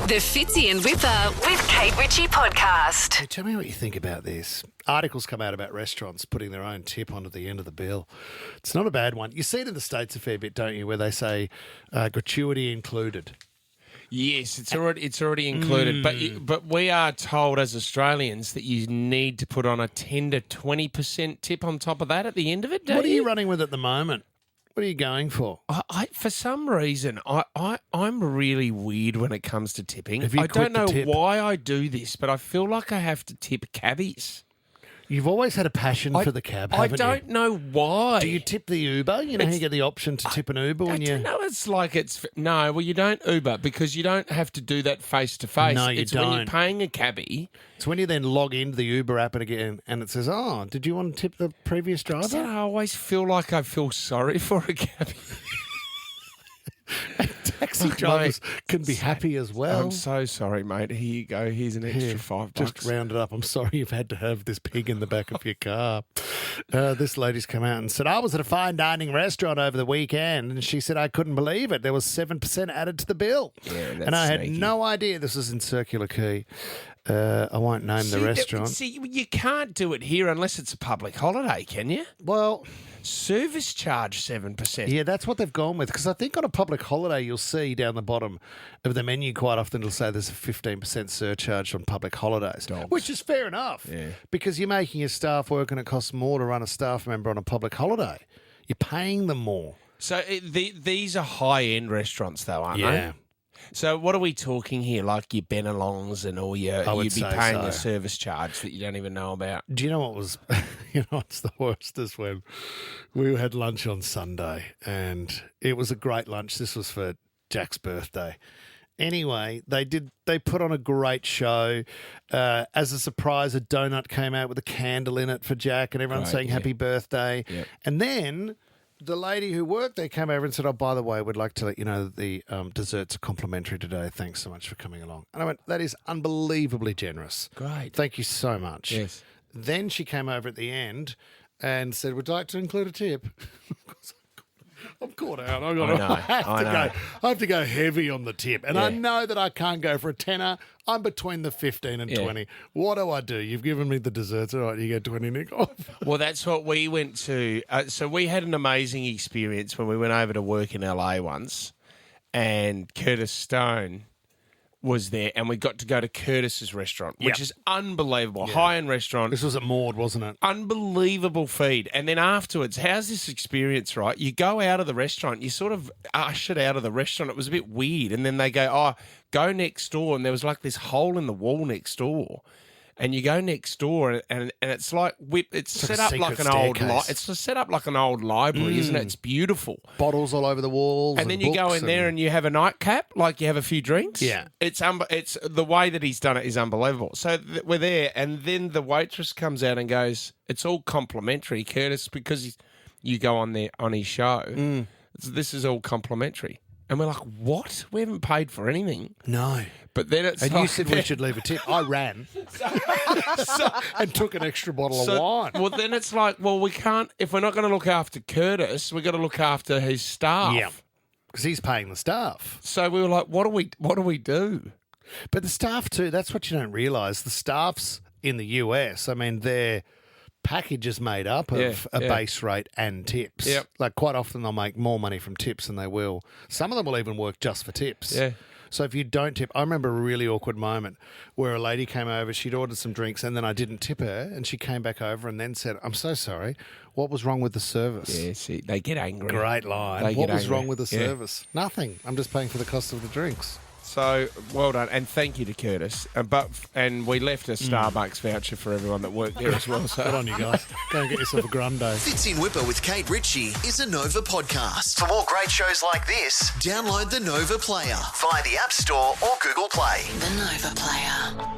The Fitzy and Whipper with Kate Ritchie podcast. Hey, tell me what you think about this. Articles come out about restaurants putting their own tip onto the end of the bill. It's not a bad one. You see it in the States a fair bit, don't you, where they say gratuity included. Yes, it's already included, but we are told as Australians that you need to put on a 10 to 20% tip on top of that at the end of it. What are you running with at the moment? What are you going for? For some reason, I'm really weird when it comes to tipping. I quit don't know the tip? why I do this, but I feel like I have to tip cabbies. You've always had a passion for the cab, haven't you? I don't know why. Do you tip the Uber? You know how you get the option to tip an Uber when you... No, it's like No, well, you don't Uber because you don't have to do that face-to-face. No, you it's don't. when you're paying a cabbie. It's when you then log into the Uber app and it says, oh, did you want to tip the previous driver? I always feel like I feel sorry for a cabbie. Taxi drivers can be happy as well. I'm so sorry, mate. Here you go. Here's an extra $5. Just round it up. I'm sorry you've had to have this pig in the back of your car. This lady's come out and said, I was at a fine dining restaurant over the weekend, and she said I couldn't believe it. There was 7% added to the bill. Yeah, that's and I sneaky. had no idea this was in Circular Quay. I won't name the restaurant. You can't do it here unless it's a public holiday, can you? Well... Service charge 7%. Yeah, that's what they've gone with. Because I think on a public holiday, you'll see down the bottom of the menu quite often it'll say there's a 15% surcharge on public holidays, which is fair enough. Yeah. Because you're making your staff work and it costs more to run a staff member on a public holiday. You're paying them more. So these are high-end restaurants, though, aren't they? Yeah. So what are we talking here? Like your Benelongs and all you'd be paying so. a service charge that you don't even know about. Do you know what was, what's the worst is when we had lunch on Sunday and it was a great lunch. This was for Jack's birthday. Anyway, they put on a great show. As a surprise, a donut came out with a candle in it for Jack and everyone saying happy birthday. Yep. And then... the lady who worked there came over and said, oh, by the way, we'd like to let you know that the desserts are complimentary today. Thanks so much for coming along. And I went, that is unbelievably generous. Great. Thank you so much. Yes. Then she came over at the end and said, would you like to include a tip? I'm caught out. I have to go heavy on the tip. And I know that I can't go for a tenner. I'm between the 15 and 20. What do? You've given me the desserts. All right, you get 20, Nick. Well, that's what we went to. So we had an amazing experience when we went over to work in LA once, and Curtis Stone was there, and we got to go to Curtis's restaurant, which is unbelievable. High-end restaurant. This was at Maud, wasn't it? Unbelievable feed. And then afterwards, how's this experience, right? You go out of the restaurant, you sort of ushered out of the restaurant. It was a bit weird. And then they go, go next door. And there was like this hole in the wall next door. And you go next door, and it's like it's set up like an old it's set up like an old library, isn't it? It's beautiful. Bottles all over the walls, and then you go in there and you have a nightcap, like you have a few drinks. Yeah, it's the way that he's done it is unbelievable. So we're there, and then the waitress comes out and goes, "It's all complimentary, Curtis, because you go on there on his show. This is all complimentary." And we're like, what? We haven't paid for anything. No. But then it's you said we should leave a tip. I ran and took an extra bottle of wine. Well, then it's like, well, we can't, if we're not going to look after Curtis, we've got to look after his staff. Yeah, because he's paying the staff. So we were like, what do we do? But the staff too, that's what you don't realise. The staff's in the US, I mean, their package is made up of a base rate and tips. Yep. Like quite often they'll make more money from tips than they will. Some of them will even work just for tips. Yeah. So if you don't tip, I remember a really awkward moment where a lady came over, she'd ordered some drinks and then I didn't tip her and she came back over and then said, I'm so sorry, what was wrong with the service? Yeah, see, they get angry. Great line. What was wrong with the service? Nothing. I'm just paying for the cost of the drinks. So, well done, and thank you to Curtis. And we left a Starbucks voucher for everyone that worked there as well. So. Good on you guys. Go and get yourself a grande. Fitzy and Whipper with Kate Ritchie is a Nova podcast. For more great shows like this, download the Nova Player via the App Store or Google Play. The Nova Player.